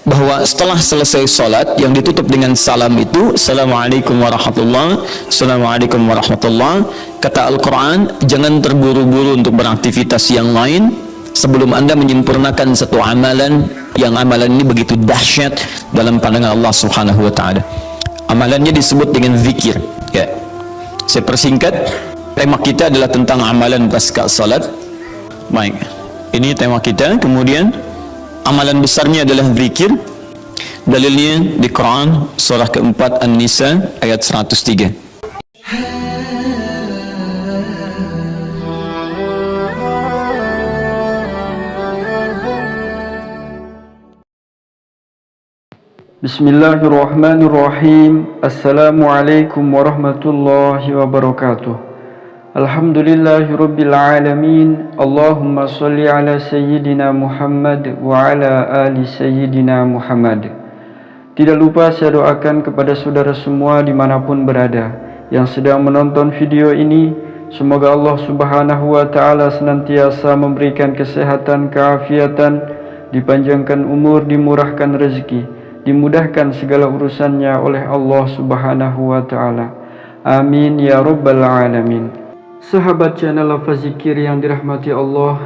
bahwa setelah selesai sholat yang ditutup dengan salam itu Assalamualaikum warahmatullahi, Assalamualaikum warahmatullahi. Kata Al-Quran, jangan terburu-buru untuk beraktivitas yang lain sebelum anda menyempurnakan satu amalan yang amalan ini begitu dahsyat dalam pandangan Allah Subhanahu wa Ta'ala. Amalannya disebut dengan zikir, ya. Saya persingkat, tema kita adalah tentang amalan pasca salat. Baik, ini tema kita. Kemudian amalan besarnya adalah zikir. Dalilnya di Quran surah keempat An-Nisa ayat 103. Bismillahirrahmanirrahim. Assalamualaikum warahmatullahi wabarakatuh. Alhamdulillahirabbil alamin. Allahumma shalli ala sayyidina Muhammad wa ala ali sayyidina Muhammad. Tidak lupa saya doakan kepada saudara semua dimanapun berada yang sedang menonton video ini, semoga Allah Subhanahu wa Ta'ala senantiasa memberikan kesehatan, keafiatan, dipanjangkan umur, dimurahkan rezeki, dimudahkan segala urusannya oleh Allah Subhanahu wa Ta'ala. Amin ya rabbal alamin. Sahabat channel Lafaz Zikir yang dirahmati Allah,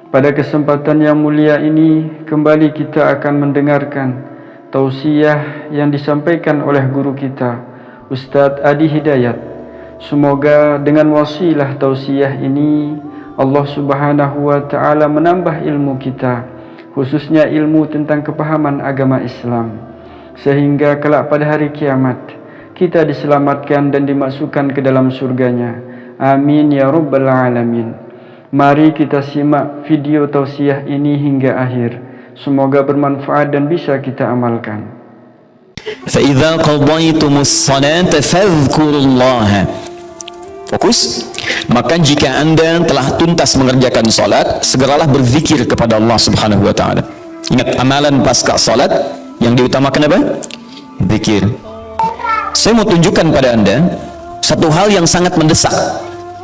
pada kesempatan yang mulia ini kembali kita akan mendengarkan tausiah yang disampaikan oleh guru kita, Ustadz Adi Hidayat. Semoga dengan wasilah tausiah ini Allah Subhanahu wa Ta'ala menambah ilmu kita, khususnya ilmu tentang kepahaman agama Islam, sehingga kelak pada hari kiamat kita diselamatkan dan dimasukkan ke dalam surganya. Amin ya rabbal alamin. Mari kita simak video tausiah ini hingga akhir. Semoga bermanfaat dan bisa kita amalkan. فَإِذَا قَضَيْتُمُ الصَّلَاةَ فَاذْكُرُوا اللَّهَ. Fokus. Maka jika anda telah tuntas mengerjakan salat, segeralah berzikir kepada Allah Subhanahu wa Ta'ala. Ingat, amalan pasca salat yang diutamakan apa? Zikir. Saya mau tunjukkan pada anda satu hal yang sangat mendesak.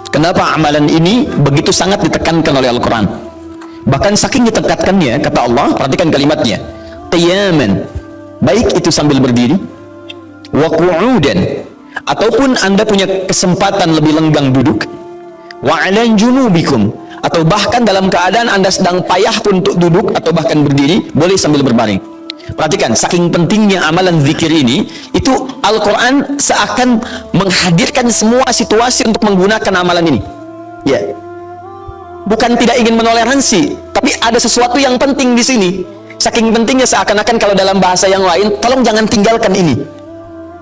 Kenapa amalan ini begitu sangat ditekankan oleh Al-Quran? Bahkan saking ditekankannya, kata Allah, perhatikan kalimatnya, qiyaman, baik itu sambil berdiri, wa qu'udan, ataupun anda punya kesempatan lebih lenggang duduk, wa 'ala junubikum, atau bahkan dalam keadaan anda sedang payah pun untuk duduk atau bahkan berdiri, boleh sambil berbaring. Perhatikan, saking pentingnya amalan zikir ini, itu Al-Quran seakan menghadirkan semua situasi untuk menggunakan amalan ini. Ya, bukan tidak ingin menoleransi, tapi ada sesuatu yang penting di sini. Saking pentingnya seakan-akan kalau dalam bahasa yang lain, tolong jangan tinggalkan ini.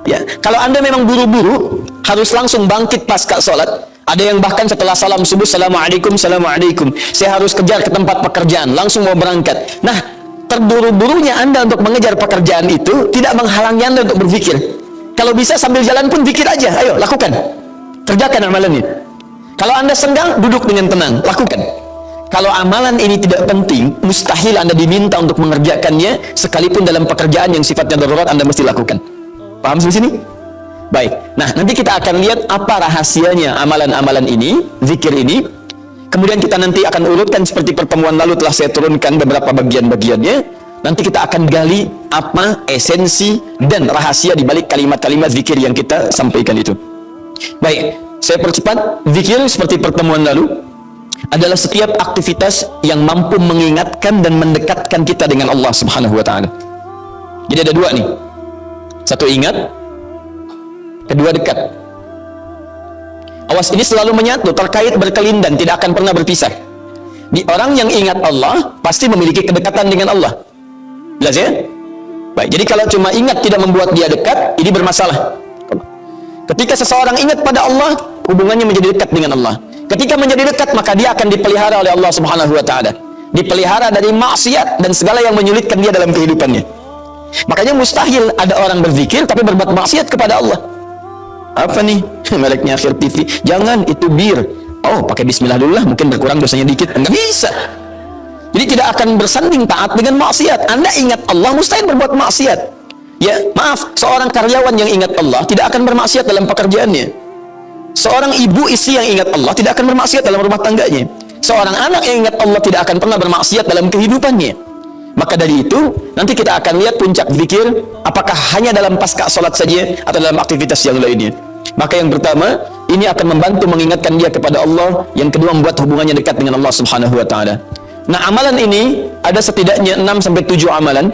Ya, kalau anda memang buru-buru, harus langsung bangkit pasca sholat. Ada yang bahkan setelah salam subuh, Assalamualaikum, Assalamualaikum, saya harus kejar ke tempat pekerjaan, langsung mau berangkat. Nah, terburu-burunya anda untuk mengejar pekerjaan itu tidak menghalangi anda untuk berpikir. Kalau bisa sambil jalan pun pikir aja, ayo lakukan, kerjakan amalan ini. Kalau anda senggang, duduk dengan tenang, lakukan. Kalau amalan ini tidak penting, mustahil anda diminta untuk mengerjakannya, sekalipun dalam pekerjaan yang sifatnya darurat anda mesti lakukan. Paham sampai sini? Baik, nah nanti kita akan lihat apa rahasianya amalan-amalan ini, zikir ini. Kemudian kita nanti akan urutkan seperti pertemuan lalu telah saya turunkan beberapa bagian-bagiannya. Nanti kita akan gali apa esensi dan rahasia di balik kalimat-kalimat zikir yang kita sampaikan itu. Baik, saya percepat. Zikir seperti pertemuan lalu adalah setiap aktivitas yang mampu mengingatkan dan mendekatkan kita dengan Allah Subhanahu wa Ta'ala. Jadi ada dua nih. Satu ingat, kedua dekat. Awas, ini selalu menyatu, terkait berkelindan, tidak akan pernah berpisah. Di orang yang ingat Allah pasti memiliki kedekatan dengan Allah. Jelas ya? Baik, jadi kalau cuma ingat tidak membuat dia dekat, ini bermasalah. Ketika seseorang ingat pada Allah, hubungannya menjadi dekat dengan Allah. Ketika menjadi dekat, maka dia akan dipelihara oleh Allah Subhanahu wa Ta'ala. Dipelihara dari maksiat dan segala yang menyulitkan dia dalam kehidupannya. Makanya mustahil ada orang berzikir tapi berbuat maksiat kepada Allah. Apa nih? Meleknya akhir TV. Jangan, itu bir. Oh, pakai bismillah dulu lah, mungkin berkurang dosanya dikit. Enggak bisa. Jadi tidak akan bersanding taat dengan maksiat. Anda ingat Allah, mustahil berbuat maksiat. Ya, maaf, seorang karyawan yang ingat Allah tidak akan bermaksiat dalam pekerjaannya. Seorang ibu istri yang ingat Allah tidak akan bermaksiat dalam rumah tangganya. Seorang anak yang ingat Allah tidak akan pernah bermaksiat dalam kehidupannya. Maka dari itu nanti kita akan lihat puncak zikir apakah hanya dalam pasca salat saja atau dalam aktivitas yang lainnya. Maka yang pertama, ini akan membantu mengingatkan dia kepada Allah. Yang kedua, membuat hubungannya dekat dengan Allah Subhanahu wa taala. Nah, amalan ini ada setidaknya 6 sampai 7 amalan.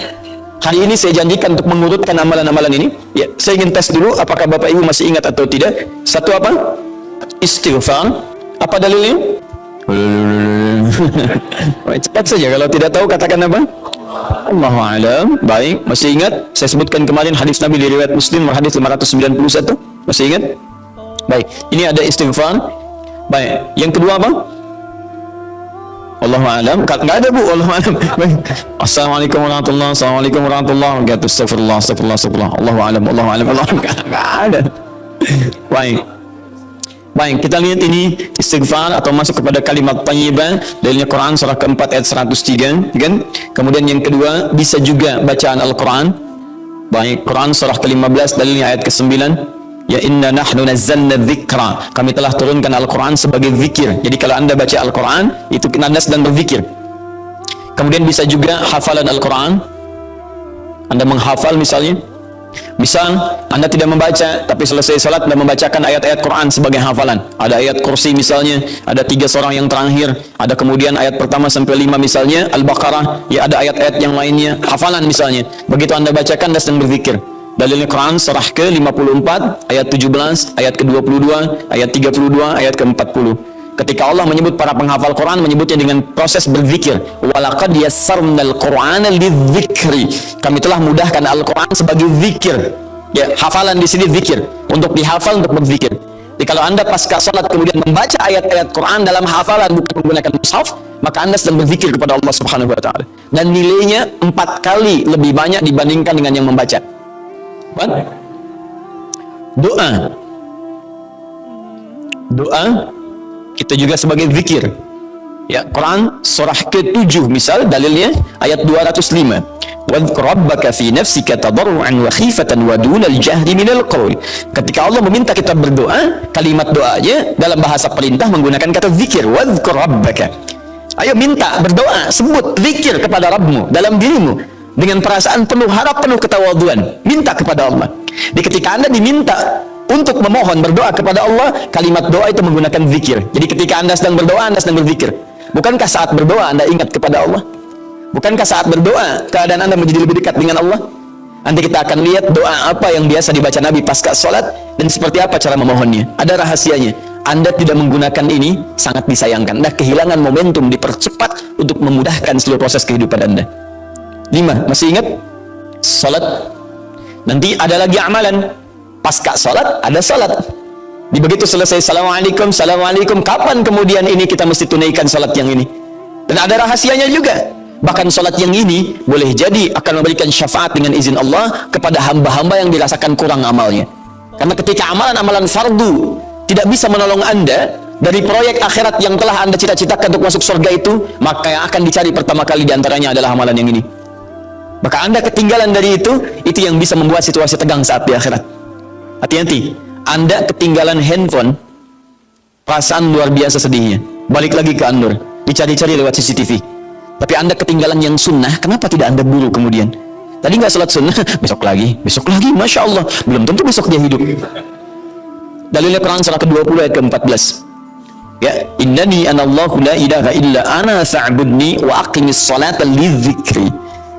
Hari ini saya janjikan untuk mengurutkan amalan-amalan ini. Ya, saya ingin tes dulu apakah Bapak Ibu masih ingat atau tidak. Satu apa? Istighfar. Apa dalilnya? Cepat saja, kalau tidak tahu katakan apa? Allahu a'lam. Baik, masih ingat? Saya sebutkan kemarin hadis Nabi di riwayat Muslim, hadis 591. Masih ingat? Baik, ini ada istighfar. Baik, yang kedua apa? Allahu a'lam. Enggak ada, Bu. Allahu a'lam. Baik. Assalamualaikum warahmatullahi wabarakatuh. Assalamualaikum warahmatullahi wabarakatuh. Astagfirullah, astagfirullah, astagfirullah. Allahu a'lam, Allahu a'lam, Allahu a'lam. Enggak ada. Baik. Baik, kita lihat ini istighfar atau masuk kepada kalimat thayyibah. Dalilnya Quran surah keempat ayat 103, kan? Kemudian yang kedua, bisa juga bacaan Al-Quran. Baik, Quran surah ke-15 dalilnya ayat ke-9. Ya inna nahnu nazzalna dzikra. Kami telah turunkan Al-Quran sebagai zikir. Jadi kalau Anda baca Al-Quran, itu Anda sedang berzikir. Kemudian bisa juga hafalan Al-Quran. Anda menghafal misalnya. Misal Anda tidak membaca, tapi selesai salat Anda membacakan ayat-ayat Quran sebagai hafalan. Ada ayat kursi misalnya, ada 3 surah yang terakhir, ada kemudian ayat pertama sampai 5 misalnya, Al-Baqarah, ya ada ayat-ayat yang lainnya, hafalan misalnya. Begitu Anda bacakan, Anda sedang berzikir. Dalilnya Quran surah ke-54, ayat 17, ayat ke-22, ayat 32, ayat ke-40. Ketika Allah menyebut para penghafal Quran, menyebutnya dengan proses berzikir. Walaqad yassarnal Qur'ana lidzikri. Kami telah mudahkan Al-Quran sebagai zikir. Ya, hafalan di sini zikir. Untuk dihafal, untuk berzikir. Jadi kalau Anda pasca salat kemudian membaca ayat-ayat Quran dalam hafalan bukan menggunakan mushaf, maka Anda sedang berzikir kepada Allah Subhanahu wa taala. Dan nilainya 4 kali lebih banyak dibandingkan dengan yang membaca. Doa. Doa kita juga sebagai zikir. Ya, Quran surah ke-7 misal dalilnya ayat 205. Wadhkur rabbaka fi nafsika tadarruan wa khifatan wa dunal jahri minal qaul. Ketika Allah meminta kita berdoa, kalimat doanya dalam bahasa perintah menggunakan kata zikir. Wadhkur rabbaka. Ayo minta, berdoa, sebut zikir kepada Rabbmu dalam dirimu dengan perasaan penuh harap, penuh ketawaduan. Minta kepada Allah. Di ketika Anda diminta untuk memohon berdoa kepada Allah, kalimat doa itu menggunakan zikir. Jadi ketika Anda sedang berdoa, Anda sedang berzikir. Bukankah saat berdoa Anda ingat kepada Allah? Bukankah saat berdoa keadaan Anda menjadi lebih dekat dengan Allah? Nanti kita akan lihat doa apa yang biasa dibaca Nabi pasca salat dan seperti apa cara memohonnya. Ada rahasianya. Anda tidak menggunakan ini sangat disayangkan. Anda kehilangan momentum, dipercepat untuk memudahkan seluruh proses kehidupan Anda. 5. Masih ingat? Salat. Nanti ada lagi amalan. Pasca salat ada salat. Di begitu selesai assalamualaikum, assalamualaikum, kapan kemudian ini kita mesti tunaikan salat yang ini? Dan ada rahasianya juga. Bahkan salat yang ini boleh jadi akan memberikan syafaat dengan izin Allah kepada hamba-hamba yang dirasakan kurang amalnya. Karena ketika amalan-amalan fardu tidak bisa menolong Anda dari proyek akhirat yang telah Anda cita-citakan untuk masuk surga itu, maka yang akan dicari pertama kali diantaranya adalah amalan yang ini. Maka Anda ketinggalan dari itu yang bisa membuat situasi tegang saat di akhirat. Hati-hati, Anda ketinggalan handphone, perasaan luar biasa sedihnya. Balik lagi ke An-Nur, dicari-cari lewat CCTV. Tapi Anda ketinggalan yang sunnah, kenapa tidak Anda buru kemudian? Tadi nggak sholat sunnah, besok lagi, Masya Allah, belum tentu besok dia hidup. Dalilnya Quran surah ke-20 ayat ke-14. Ya, innani anallahu la ilaha illa ana fa'budni wa aqimis salata lidzikri.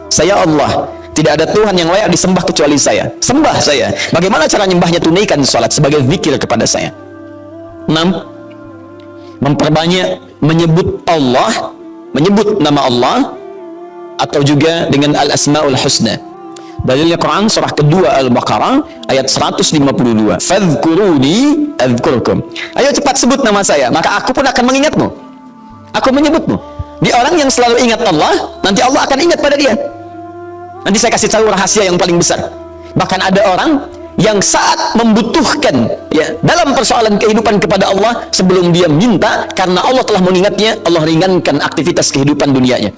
Saya Allah, tidak ada Tuhan yang layak disembah kecuali saya. Sembah saya. Bagaimana cara nyembahnya? Tunaikan salat sebagai zikir kepada saya. 6. Memperbanyak menyebut Allah, menyebut nama Allah, atau juga dengan al-asma'ul husna. Dalilnya Quran surah kedua Al-Baqarah ayat 152. Fadhkuruni adzkurkum. Ayo cepat sebut nama saya, maka aku pun akan mengingatmu. Aku menyebutmu. Di orang yang selalu ingat Allah, nanti Allah akan ingat pada dia. Nanti saya kasih tahu rahasia yang paling besar. Bahkan ada orang yang saat membutuhkan ya dalam persoalan kehidupan kepada Allah, sebelum dia minta, karena Allah telah mengingatnya, Allah ringankan aktivitas kehidupan dunianya.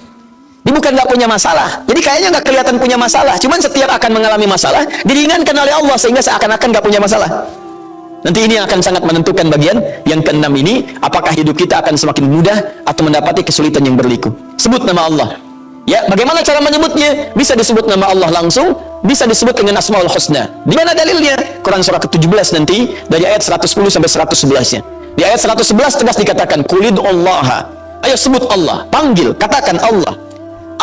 Dia bukan nggak punya masalah, jadi kayaknya nggak kelihatan punya masalah, cuman setiap akan mengalami masalah diringankan oleh Allah sehingga seakan-akan nggak punya masalah. Nanti ini akan sangat menentukan bagian yang ke-6 ini, apakah hidup kita akan semakin mudah atau mendapati kesulitan yang berliku. Sebut nama Allah. Ya, bagaimana cara menyebutnya? Bisa disebut nama Allah langsung, bisa disebut dengan Asmaul Husna. Di mana dalilnya? Quran surah ke-17 nanti dari ayat 110 sampai 111-nya. Di ayat 111 tegas dikatakan, "Qulidullaha." Ayo sebut Allah, panggil, katakan Allah.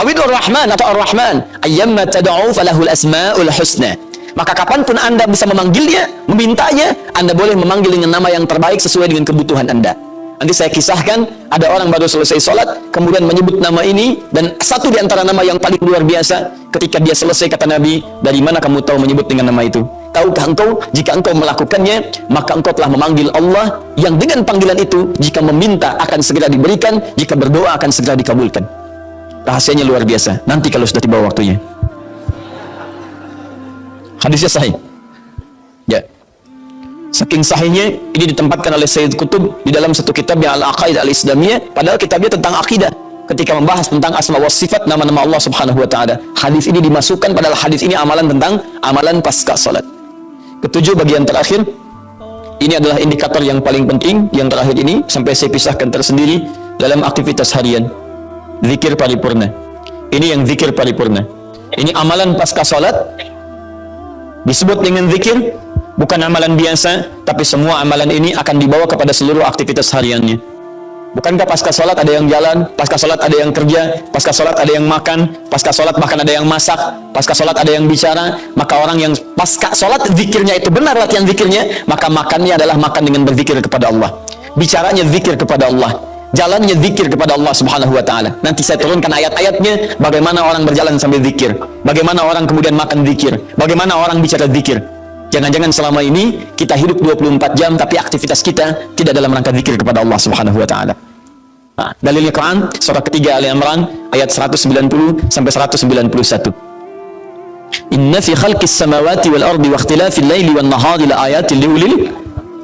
Awidur Rahman atau Ar-Rahman, ayyamma tad'u falahul asmaul husna. Maka kapanpun Anda bisa memanggilnya, memintanya, Anda boleh memanggil dengan nama yang terbaik sesuai dengan kebutuhan Anda. Nanti saya kisahkan, ada orang baru selesai sholat, kemudian menyebut nama ini, dan satu di antara nama yang paling luar biasa, ketika dia selesai kata Nabi, dari mana kamu tahu menyebut dengan nama itu? Tahukah engkau, jika engkau melakukannya, maka engkau telah memanggil Allah, yang dengan panggilan itu, jika meminta akan segera diberikan, jika berdoa akan segera dikabulkan. Rahasianya luar biasa, nanti kalau sudah tiba waktunya. Hadisnya sahih. Ya. Saking sahihnya, ini ditempatkan oleh Sayyid Qutb di dalam satu kitab yang Al-Aqaid Al-Islamiyah, padahal kitabnya tentang akidah. Ketika membahas tentang asma wa sifat, nama-nama Allah Subhanahu wa taala. Hadis ini dimasukkan, padahal hadis ini amalan tentang amalan pasca salat. Ketujuh, bagian terakhir. Ini adalah indikator yang paling penting, yang terakhir ini sampai saya pisahkan tersendiri dalam aktivitas harian. Zikir paripurna. Ini yang zikir paripurna. Ini amalan pasca salat. Disebut dengan zikir. Bukan amalan biasa, tapi semua amalan ini akan dibawa kepada seluruh aktivitas hariannya. Bukankah pasca sholat ada yang jalan, pasca sholat ada yang kerja, pasca sholat ada yang makan, pasca sholat bahkan ada yang masak, pasca sholat ada yang bicara? Maka orang yang pasca sholat zikirnya itu benar latihan zikirnya, maka makannya adalah makan dengan berzikir kepada Allah, bicaranya zikir kepada Allah, jalannya zikir kepada Allah Subhanahu wa taala. Nanti saya turunkan ayat-ayatnya, bagaimana orang berjalan sambil zikir, bagaimana orang kemudian makan zikir, bagaimana orang bicara zikir. Jangan-jangan selama ini kita hidup 24 jam tapi aktivitas kita tidak dalam rangka zikir kepada Allah Subhanahu wa taala. Nah, dalilnya Quran surah ketiga Ali Imran ayat 190 sampai 191. Inna fi khalqis samawati wal ardi wa ikhtilafil laili wan nahari la ayatin liulil.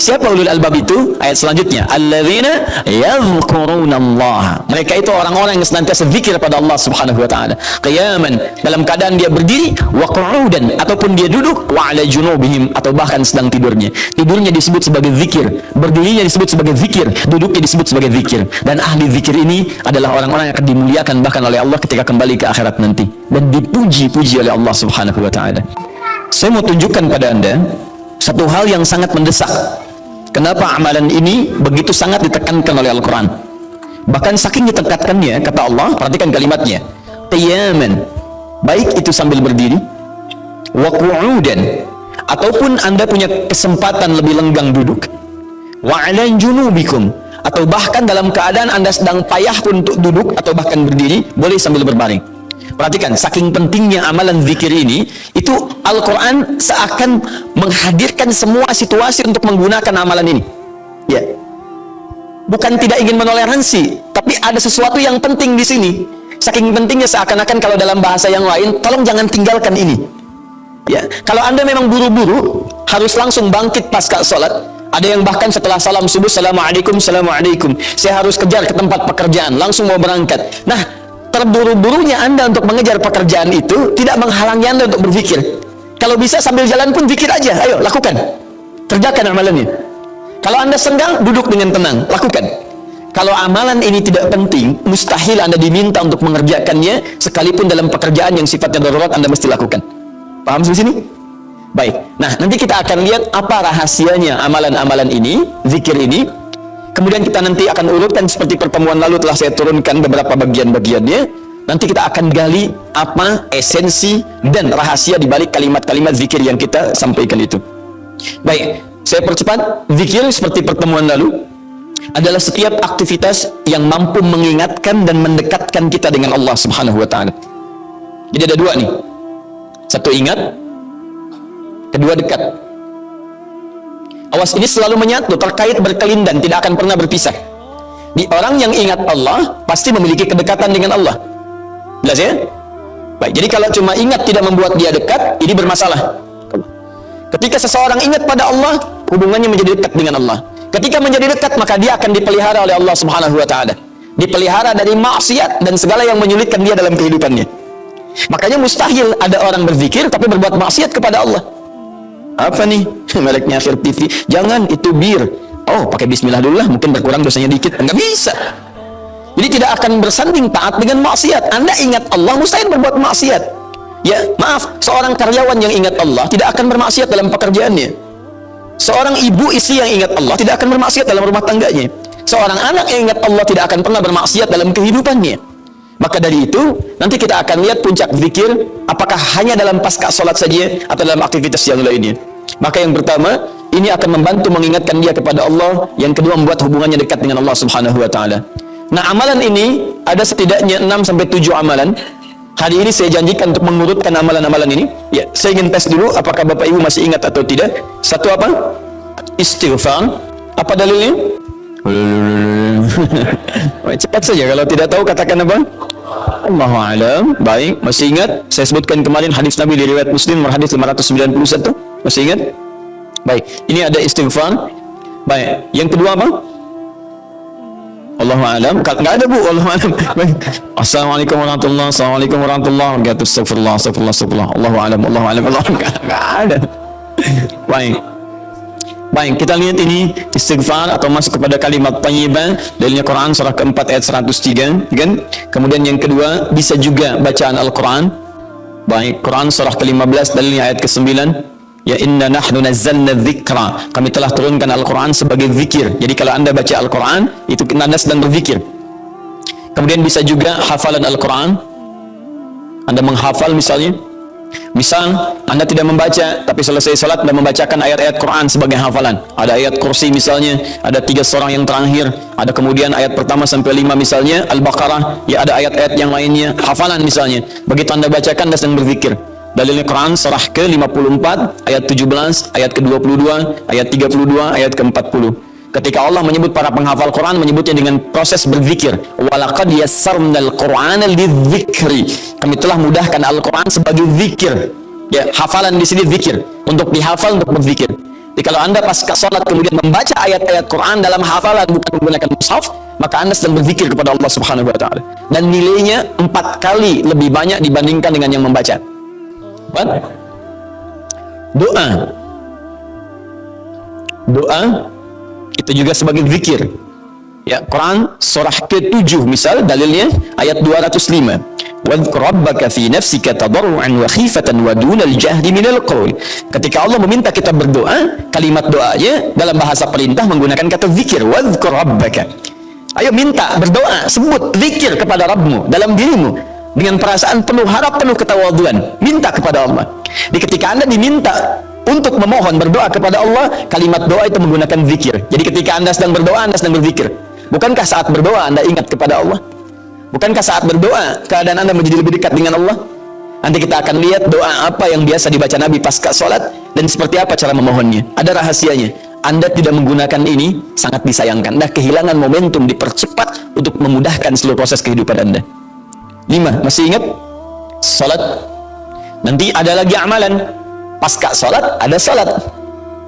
Siapa ulul albab itu? Ayat selanjutnya, alladzina yadhkurunallaha. Mereka itu orang-orang yang senantiasa zikir pada Allah Subhanahu wa taala. Qiyaman, dalam keadaan dia berdiri, wa qu'udan, ataupun dia duduk, wa 'ala junubihim, atau bahkan sedang tidurnya. Tidurnya disebut sebagai zikir, berdirinya disebut sebagai zikir, duduknya disebut sebagai zikir. Dan ahli zikir ini adalah orang-orang yang akan dimuliakan bahkan oleh Allah ketika kembali ke akhirat nanti, dan dipuji-puji oleh Allah Subhanahu wa taala. Saya mau tunjukkan pada Anda satu hal yang sangat mendesak. Kenapa amalan ini begitu sangat ditekankan oleh Al-Quran? Bahkan saking ditekankannya, kata Allah, perhatikan kalimatnya, qiyaman, baik itu sambil berdiri, wa qu'udan, ataupun Anda punya kesempatan lebih lenggang duduk, wa 'ala junubikum, atau bahkan dalam keadaan Anda sedang payah pun untuk duduk atau bahkan berdiri, boleh sambil berbaring. Perhatikan, saking pentingnya amalan zikir ini, itu Al-Quran seakan menghadirkan semua situasi untuk menggunakan amalan ini. Ya, bukan tidak ingin menoleransi, tapi ada sesuatu yang penting di sini. Saking pentingnya seakan-akan kalau dalam bahasa yang lain, tolong jangan tinggalkan ini. Ya, kalau Anda memang buru-buru, harus langsung bangkit pasca sholat. Ada yang bahkan setelah salam subuh, Assalamualaikum, Assalamualaikum, saya harus kejar ke tempat pekerjaan, langsung mau berangkat. Nah, terburu-burunya Anda untuk mengejar pekerjaan itu tidak menghalangi Anda untuk berpikir. Kalau bisa sambil jalan pun pikir aja, ayo lakukan, kerjakan amalannya. Kalau Anda senggang, duduk dengan tenang, lakukan. Kalau amalan ini tidak penting, mustahil Anda diminta untuk mengerjakannya, sekalipun dalam pekerjaan yang sifatnya darurat Anda mesti lakukan. Paham sampai sini? Baik, nah nanti kita akan lihat apa rahasianya amalan-amalan ini, zikir ini. Kemudian kita nanti akan urutkan seperti pertemuan lalu telah saya turunkan beberapa bagian-bagiannya. Nanti kita akan gali apa esensi dan rahasia di balik kalimat-kalimat zikir yang kita sampaikan itu. Baik, saya percepat. Zikir seperti pertemuan lalu adalah setiap aktivitas yang mampu mengingatkan dan mendekatkan kita dengan Allah Subhanahu wa taala. Jadi ada dua nih. Satu ingat, kedua dekat. Awas, ini selalu menyatu, terkait berkelindan, tidak akan pernah berpisah. Di orang yang ingat Allah pasti memiliki kedekatan dengan Allah. Jelas ya? Baik, jadi kalau cuma ingat tidak membuat dia dekat, ini bermasalah. Ketika seseorang ingat pada Allah, hubungannya menjadi dekat dengan Allah. Ketika menjadi dekat, maka dia akan dipelihara oleh Allah Subhanahu wa taala. Dipelihara dari maksiat dan segala yang menyulitkan dia dalam kehidupannya. Makanya mustahil ada orang berzikir tapi berbuat maksiat kepada Allah. Apa nih? Meleknya akhir TV. Jangan, itu bir. Oh, pakai bismillah dulu lah, mungkin berkurang dosanya dikit. Enggak bisa. Jadi tidak akan bersanding taat dengan maksiat. Anda ingat Allah, mustahil berbuat maksiat. Ya, maaf, seorang karyawan yang ingat Allah tidak akan bermaksiat dalam pekerjaannya. Seorang ibu istri yang ingat Allah tidak akan bermaksiat dalam rumah tangganya. Seorang anak yang ingat Allah tidak akan pernah bermaksiat dalam kehidupannya. Maka dari itu, nanti kita akan lihat puncak zikir, apakah hanya dalam pasca sholat saja atau dalam aktivitas yang lainnya. Maka yang pertama, ini akan membantu mengingatkan dia kepada Allah. Yang kedua, membuat hubungannya dekat dengan Allah Subhanahu wa Ta'ala. Nah, amalan ini ada setidaknya 6-7 amalan. Hari ini saya janjikan untuk mengurutkan amalan-amalan ini. Ya, saya ingin tes dulu apakah Bapak Ibu masih ingat atau tidak. Satu apa? Istighfar. Apa dalilnya? Cepat saja, kalau tidak tahu katakan apa? Allahu a'lam. Baik, masih ingat? Saya sebutkan kemarin hadis Nabi di riwayat Muslim hadis 591. Masih ingat? Baik, ini ada istighfar. Baik, yang kedua apa? Allahu a'lam. Enggak ada, Bu. Allahu a'lam. Assalamualaikum warahmatullahi wabarakatuh. Assalamualaikum warahmatullahi wabarakatuh. Astagfirullah, astagfirullah. Allahu a'lam, Allahu a'lam. Enggak ada. Baik. Baik, kita lihat ini istighfar atau masuk kepada kalimat thayyibah. Dalilnya Quran surah keempat ayat 103, kan? Kemudian yang kedua, bisa juga bacaan Al-Quran. Baik, Quran surah ke-15 dalilnya ayat ke-9. Ya, inna nahnu nazzalna dzikra. Kami telah turunkan Al-Quran sebagai zikir. Jadi kalau Anda baca Al-Quran, itu Anda sedang berzikir. Kemudian bisa juga hafalan Al-Quran. Anda menghafal misalnya. Misal, Anda tidak membaca, tapi selesai salat Anda membacakan ayat-ayat Quran sebagai hafalan. Ada ayat kursi misalnya, ada 3 surah yang terakhir, ada kemudian ayat pertama sampai 5 misalnya, Al-Baqarah, ya ada ayat-ayat yang lainnya, hafalan misalnya. Begitu Anda bacakan, Anda sedang berzikir. Dalilnya Quran surah ke-54, ayat 17, ayat ke-22, ayat 32, ayat ke-40. Ketika Allah menyebut para penghafal Quran, menyebutnya dengan proses berzikir. Walaqad yassarnal Qur'ana lidzikri. Kami telah mudahkan Al-Quran sebagai zikir. Ya, hafalan di sini zikir. Untuk dihafal, untuk berzikir. Jadi kalau Anda pasca salat kemudian membaca ayat-ayat Quran dalam hafalan bukan menggunakan mushaf, maka Anda sedang berzikir kepada Allah Subhanahu wa Ta'ala. Dan nilainya 4 kali lebih banyak dibandingkan dengan yang membaca. Doa. Doa itu juga sebagai zikir. Ya, Quran surah ke-7 misal dalilnya ayat 205. Wadhkur rabbaka fi nafsika tadarruan wa khifatan wa dunal jahri minal qaul. Ketika Allah meminta kita berdoa, kalimat doanya dalam bahasa perintah menggunakan kata zikir. Wadhkur rabbaka. Ayo minta, berdoa, sebut zikir kepada Rabbmu dalam dirimu dengan perasaan penuh harap, penuh ketawaduan. Minta kepada Allah. Di ketika Anda diminta untuk memohon berdoa kepada Allah, kalimat doa itu menggunakan zikir. Jadi ketika Anda sedang berdoa, Anda sedang berzikir. Bukankah saat berdoa Anda ingat kepada Allah? Bukankah saat berdoa keadaan Anda menjadi lebih dekat dengan Allah? Nanti kita akan lihat doa apa yang biasa dibaca Nabi pasca sholat dan seperti apa cara memohonnya. Ada rahasianya. Anda tidak menggunakan ini, sangat disayangkan. Anda kehilangan momentum, dipercepat untuk memudahkan seluruh proses kehidupan Anda. 5. Masih ingat? Sholat. Nanti ada lagi amalan. Pasca salat ada salat.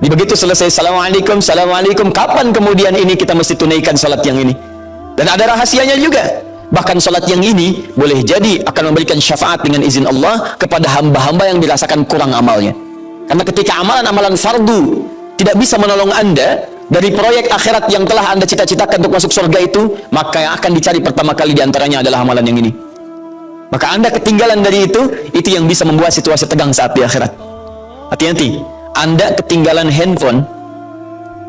Di begitu selesai assalamualaikum, assalamualaikum, kapan kemudian ini kita mesti tunaikan salat yang ini? Dan ada rahasianya juga. Bahkan salat yang ini boleh jadi akan memberikan syafaat dengan izin Allah kepada hamba-hamba yang dirasakan kurang amalnya. Karena ketika amalan-amalan fardu tidak bisa menolong Anda dari proyek akhirat yang telah Anda cita-citakan untuk masuk surga itu, maka yang akan dicari pertama kali diantaranya adalah amalan yang ini. Maka Anda ketinggalan dari itu yang bisa membuat situasi tegang saat di akhirat. Hati-hati, Anda ketinggalan handphone,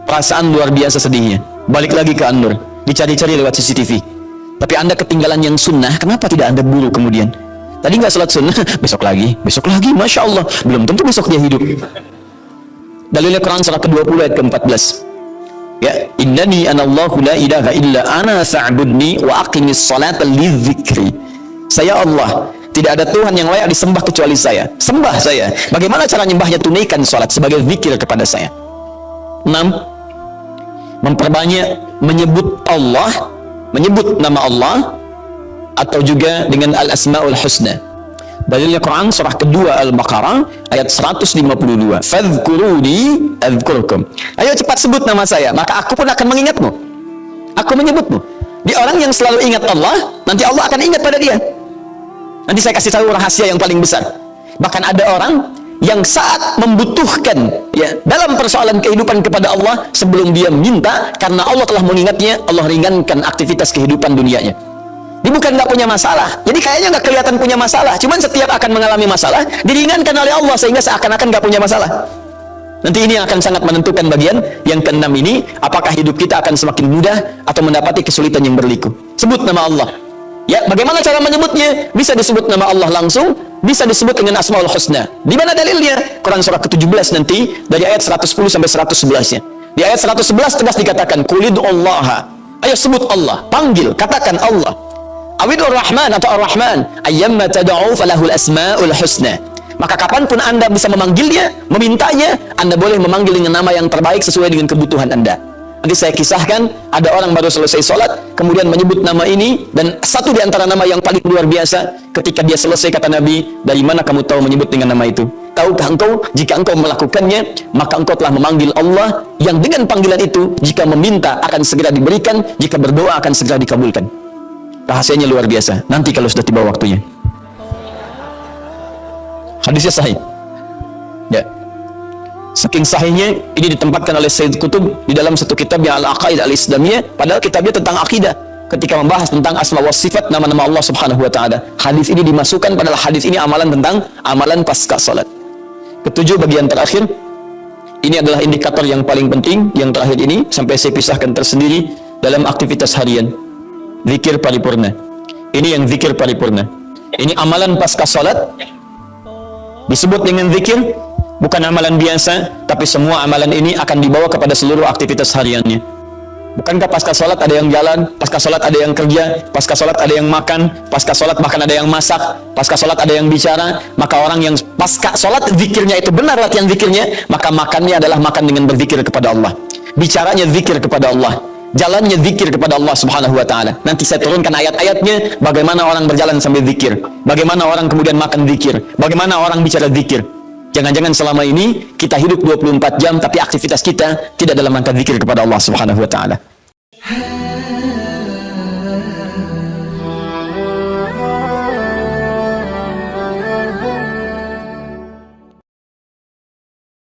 perasaan luar biasa sedihnya. Balik lagi ke An-Nur, dicari-cari lewat CCTV. Tapi Anda ketinggalan yang sunnah, kenapa tidak Anda buru kemudian? Tadi nggak sholat sunnah, besok lagi, Masya Allah, belum tentu besok dia hidup. Dalilnya Quran surah ke-20 ayat ke-14. Ya, innani anallahu la ilaha illa ana fa'budni wa aqimis salata lidzikri. Saya Allah, tidak ada Tuhan yang layak disembah kecuali saya. Sembah saya. Bagaimana cara nyembahnya? Tunaikan salat sebagai zikir kepada saya. 6. Memperbanyak menyebut Allah, menyebut nama Allah, atau juga dengan al-asma'ul husna. Dalilnya Quran surah kedua Al-Baqarah ayat 152. Fadhkuruni adzkurkum. Ayo cepat sebut nama saya, maka aku pun akan mengingatmu. Aku menyebutmu. Di orang yang selalu ingat Allah, nanti Allah akan ingat pada dia. Nanti saya kasih tahu rahasia yang paling besar. Bahkan ada orang yang saat membutuhkan ya dalam persoalan kehidupan kepada Allah, sebelum dia minta, karena Allah telah mengingatnya, Allah ringankan aktivitas kehidupan dunianya. bukan nggak punya masalah. Jadi kayaknya nggak kelihatan punya masalah. Cuman setiap akan mengalami masalah, diringankan oleh Allah sehingga seakan-akan nggak punya masalah. Nanti ini akan sangat menentukan bagian yang keenam ini, apakah hidup kita akan semakin mudah atau mendapati kesulitan yang berliku. Sebut nama Allah. Ya, bagaimana cara menyebutnya? Bisa disebut nama Allah langsung, bisa disebut dengan Asmaul Husna. Di mana dalilnya? Quran surah ke-17 nanti dari ayat 110 sampai 111-nya. Di ayat 111 tegas dikatakan, "Qulid'ullaha." Ayo sebut Allah, panggil, katakan Allah. Awidur Rahman atau Ar-Rahman, ayyamma tad'u falahul asmaul husna. Maka kapanpun Anda bisa memanggilnya, memintanya, Anda boleh memanggil dengan nama yang terbaik sesuai dengan kebutuhan Anda. Nanti saya kisahkan, ada orang baru selesai sholat, kemudian menyebut nama ini, dan satu di antara nama yang paling luar biasa, ketika dia selesai kata Nabi, dari mana kamu tahu menyebut dengan nama itu? Tahukah engkau, jika engkau melakukannya, maka engkau telah memanggil Allah, yang dengan panggilan itu, jika meminta akan segera diberikan, jika berdoa akan segera dikabulkan. Rahasianya luar biasa, nanti kalau sudah tiba waktunya. Hadisnya sahih. Ya. Saking sahihnya, ini ditempatkan oleh Sayyid Qutb di dalam satu kitab yang Al-Aqaid Al-Islamiyah, padahal kitabnya tentang akidah. Ketika membahas tentang asma wa sifat nama-nama Allah Subhanahu wa taala. Hadis ini dimasukkan, padahal hadis ini amalan tentang amalan pasca salat. Ketujuh, bagian terakhir. Ini adalah indikator yang paling penting, yang terakhir ini sampai saya pisahkan tersendiri dalam aktivitas harian. Zikir paripurna. Ini yang zikir paripurna. Ini amalan pasca salat. Disebut dengan zikir, bukan amalan biasa, tapi semua amalan ini akan dibawa kepada seluruh aktivitas hariannya. Bukankah pasca sholat ada yang jalan, pasca sholat ada yang kerja, pasca sholat ada yang makan, pasca sholat bahkan ada yang masak, pasca sholat ada yang bicara? Maka orang yang pasca sholat zikirnya itu benar latihan zikirnya, maka makannya adalah makan dengan berzikir kepada Allah, bicaranya zikir kepada Allah, jalannya zikir kepada Allah Subhanahu wa taala. Nanti saya turunkan ayat-ayatnya, bagaimana orang berjalan sambil zikir, bagaimana orang kemudian makan zikir, bagaimana orang bicara zikir. Jangan-jangan selama ini kita hidup 24 jam tapi aktivitas kita tidak dalam rangka zikir kepada Allah Subhanahu wa taala.